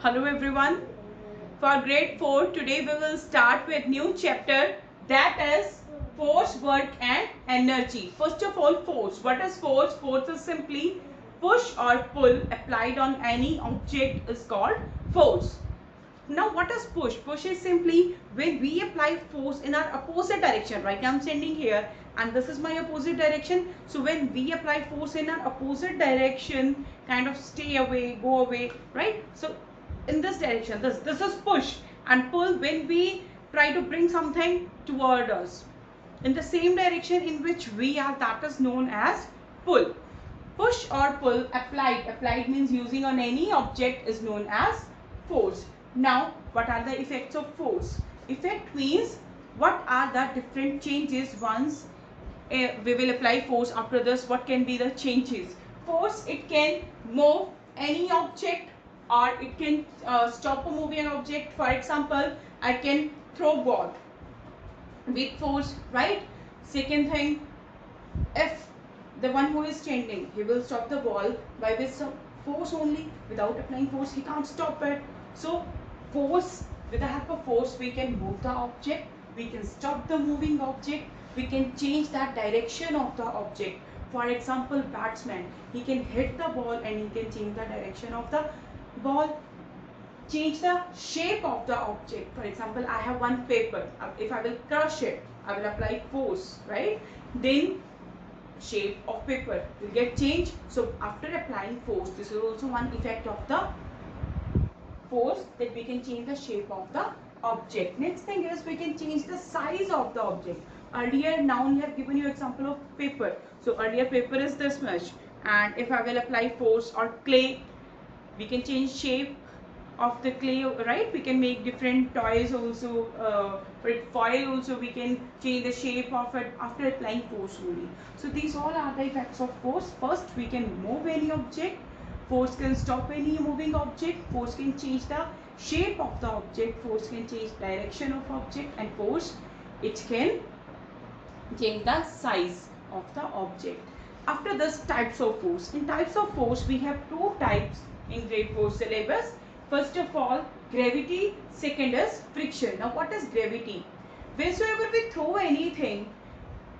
Hello everyone. For grade 4, today we will start with new chapter, that is force, work and energy. First of all, force. What is force? Force is simply push or pull applied on any object is called force. Now what is push? Push is simply when we apply force in our opposite direction. Right now I am standing here and this is my opposite direction. So when we apply force in our opposite direction, kind of stay away, go away, right? So in this direction, this is push, and pull when we try to bring something toward us in the same direction in which we are, that is known as pull. Push or pull applied means using on any object is known as force. Now what are the effects of force? Effect means what are the different changes once we will apply force. After this, what can be the changes? Force, it can move any object or it can stop a moving object. For example, I can throw ball with force, right? Second thing, if the one who is standing, he will stop the ball by with some force only. Without applying force, he can't stop it. So force, with the help of force, we can move the object, we can stop the moving object, we can change that direction of the object. For example, batsman, he can hit the ball and he can change the direction of the ball, change the shape of the object. For example, I have one paper. If I will crush it, I will apply force, right? Then shape of paper will get changed. So after applying force, this is also one effect of the force, that we can change the shape of the object. Next thing is we can change the size of the object. Earlier, now we have given you example of paper. So earlier paper is this much, and if I will apply force or clay, we can change shape of the clay, right? We can make different toys also. For foil also we can change the shape of it after applying force only. So these all are the effects of force. First, we can move any object. Force can stop any moving object. Force can change the shape of the object. Force can change direction of object, and force, it can change the size of the object. After this, types of force. In types of force, we have two types in grade 4 syllabus. First of all, gravity. Second is friction. Now what is gravity? Wheresoever we throw anything,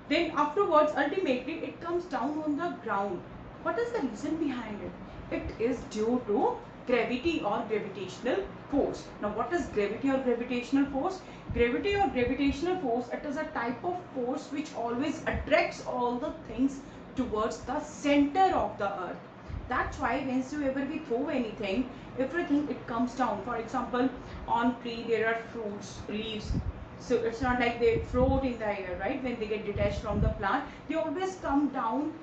then afterwards ultimately it comes down on the ground. What is the reason behind it? It is due to gravity or gravitational force. Now what is gravity or gravitational force? Gravity or gravitational force, it is a type of force which always attracts all the things towards the center of the earth. That's why whenever we throw anything, everything it comes down. For example, on tree there are fruits, leaves. So it's not like they float in the air, right? When they get detached from the plant, they always come down,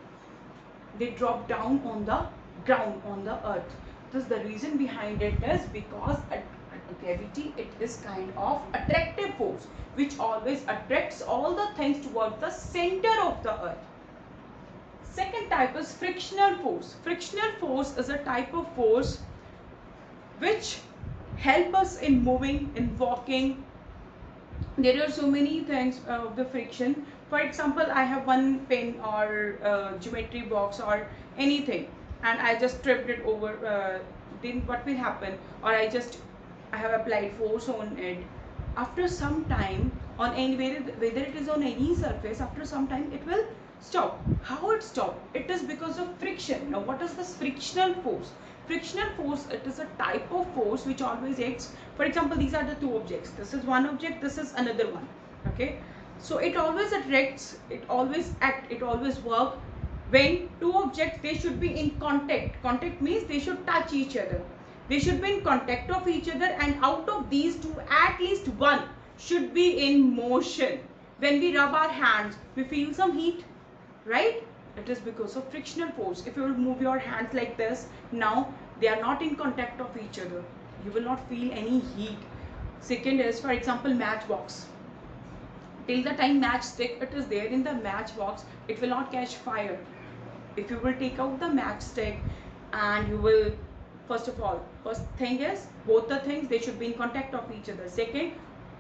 they drop down on the ground, on the earth. Thus the reason behind it is because gravity, it is kind of attractive force which always attracts all the things towards the center of the earth. Second type is frictional force. Frictional force is a type of force which help us in moving, in walking. There are so many things of the friction. For example, I have one pen or geometry box or anything, and I just tripped it over. Then what will happen? Or I have applied force on it. After some time, on any, whether it is on any surface, after some time it will stop. How it stop? It is because of friction. Now what is this frictional force? Frictional force, it is a type of force which always acts. For example, these are the two objects. This is one object, this is another one. Okay, so it always attracts, it always act, it always work when two objects, they should be in contact. Contact means they should touch each other. They should be in contact of each other, and out of these two, at least one should be in motion. When we rub our hands, we feel some heat, right? It is because of frictional force. If you will move your hands like this, now they are not in contact of each other, you will not feel any heat. Second is, for example, matchbox. Till the time matchstick it is there in the matchbox, it will not catch fire. If you will take out the matchstick and you will, first of all, first thing is, both the things, they should be in contact of each other. Second,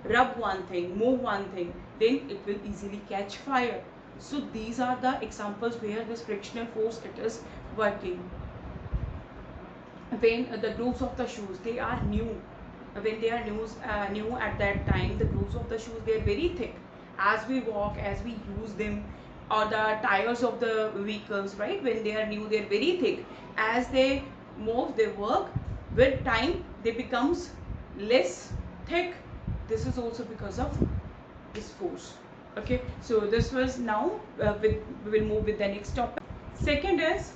rub one thing, move one thing, then it will easily catch fire. So these are the examples where this frictional force, it is working. when the grooves of the shoes, they are new, when they are new at that time, the grooves of the shoes, they are very thick. As we walk, as we use them, or the tires of the vehicles, right, when they are new, they are very thick. As they move, they work, with time they becomes less thick. This is also because of this force. Okay, so this was now we will move with the next topic. Second is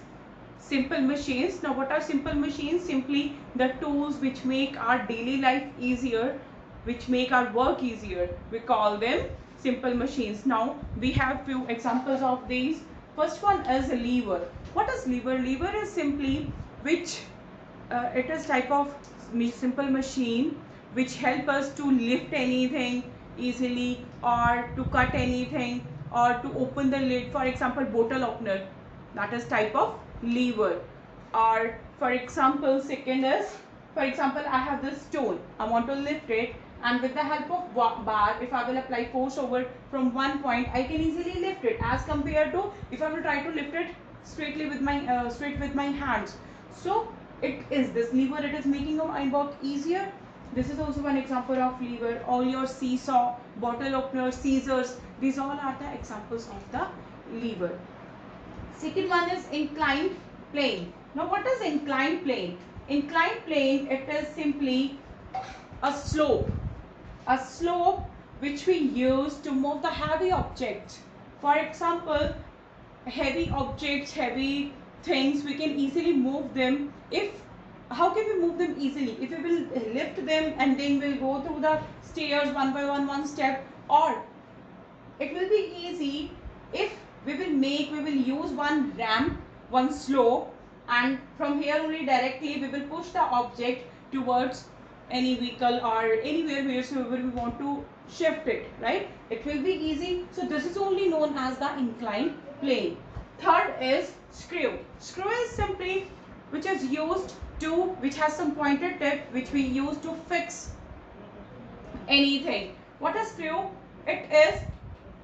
simple machines. Now what are simple machines? Simply the tools which make our daily life easier, which make our work easier, we call them simple machines. Now we have few examples of these. First one is a lever. What is lever? Lever is simply which it is type of simple machine which help us to lift anything easily, or to cut anything, or to open the lid. For example, bottle opener, that is type of lever. Or for example, second is, for example, I have this stone, I want to lift it, and with the help of bar, if I will apply force over from one point, I can easily lift it, as compared to if I will try to lift it straightly with my straight with my hands. So it is this lever, it is making my work easier. This is also one example of lever. All your seesaw, bottle opener, scissors, these all are the examples of the lever. Second one is inclined plane. Now what is inclined plane? Inclined plane, it is simply a slope. A slope which we use to move the heavy objects. For example, heavy objects, heavy things, we can easily move them. If how can we move them easily? If we will lift them and then we'll go through the stairs one by one step, or it will be easy if we will use one ramp, one slope, and from here only directly we will push the object towards any vehicle or anywhere wheresoever we want to shift it, right? It will be easy. So this is only known as the inclined plane. Third is screw. Screw is simply which is used to, which has some pointed tip which we use to fix anything. What is screw? It is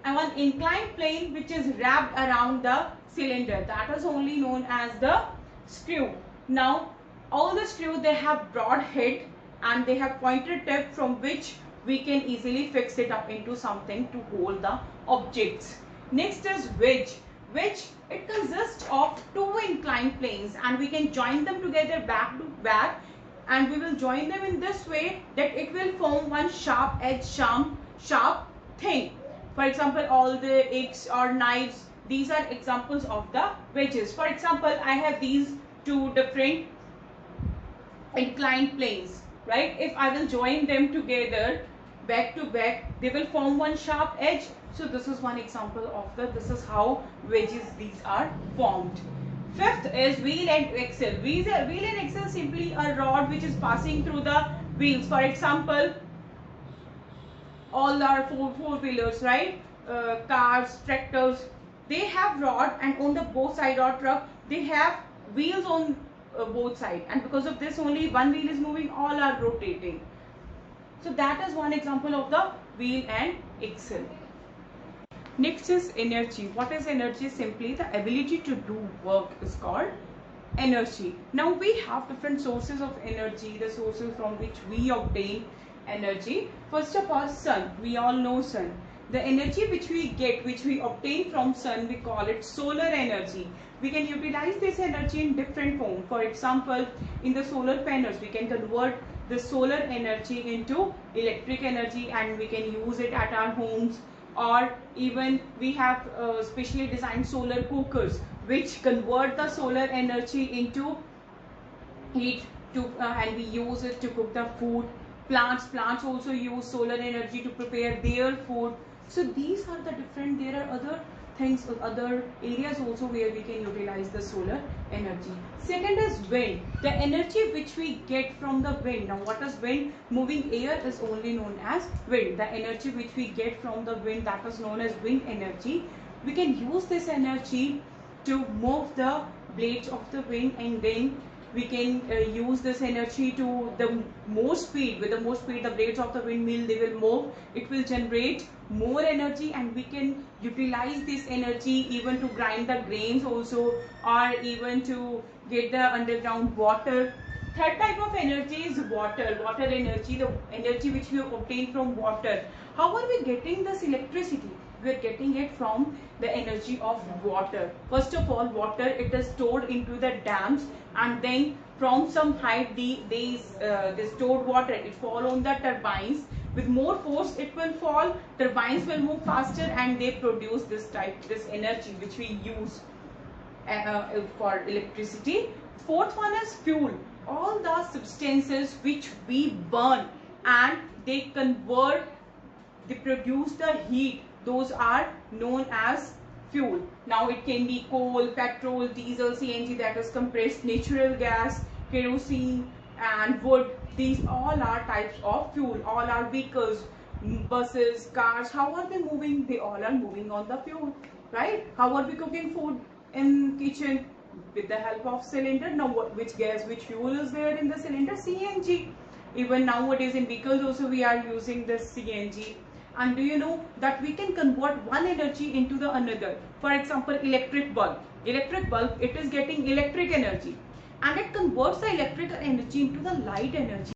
one inclined plane which is wrapped around the cylinder. That is only known as the screw. Now all the screw, they have broad head and they have pointed tip from which we can easily fix it up into something to hold the objects. Next is wedge. Wedge, it consists of two inclined planes and we can join them together back to back, and we will join them in this way that it will form one sharp edge, sharp thing. For example, all the eggs or knives, these are examples of the wedges. For example, I have these two different inclined planes, right? If I will join them together back to back, they will form one sharp edge. So this is one example of this is how wedges these are formed. Fifth is wheel and axle. Wheel and axle, simply a rod which is passing through the wheels. For example, all our four-wheelers, right? Cars, tractors, they have rod, and on the both side or truck, they have wheels on both sides, and because of this only one wheel is moving, all are rotating. So that is one example of the wheel and axle. Next is energy. What is energy? Simply the ability to do work is called energy. Now we have different sources of energy, the sources from which we obtain energy. First of all, sun. We all know sun. The energy which we get, which we obtain from sun, we call it solar energy. We can utilize this energy in different form. For example, in the solar panels, we can convert the solar energy into electric energy and we can use it at our homes. Or even we have specially designed solar cookers which convert the solar energy into heat to and we use it to cook the food. Plants also use solar energy to prepare their food. So these are the different, there are other things, other areas also where we can utilize the solar energy. Second is wind. The energy which we get from the wind. Now what is wind? Moving air is only known as wind. The energy which we get from the wind, that is known as wind energy. We can use this energy to move the blades of the wind, and then we can use this energy to the more speed. With the more speed, the blades of the windmill, they will move. It will generate more energy, and we can utilize this energy even to grind the grains also, or even to get the underground water. Third type of energy is water. Water energy, the energy which we obtain from water. How are we getting this electricity? We are getting it from the energy of water. First of all, water, it is stored into the dams, and then from some height the stored water, it fall on the turbines. With more force it will fall, turbines will move faster, and they produce this energy which we use for electricity. Fourth one is fuel. All the substances which we burn and they produce the heat, those are known as fuel. Now it can be coal, petrol, diesel, CNG, that is compressed natural gas, kerosene and wood. These all are types of fuel. All our vehicles, buses, cars, how are they moving? They all are moving on the fuel, right? How are we cooking food in kitchen? With the help of cylinder. Now which gas, which fuel is there in the cylinder? CNG. Even nowadays in vehicles also we are using this CNG. And do you know that we can convert one energy into the another? For example, electric bulb. Electric bulb, it is getting electric energy, and it converts the electrical energy into the light energy.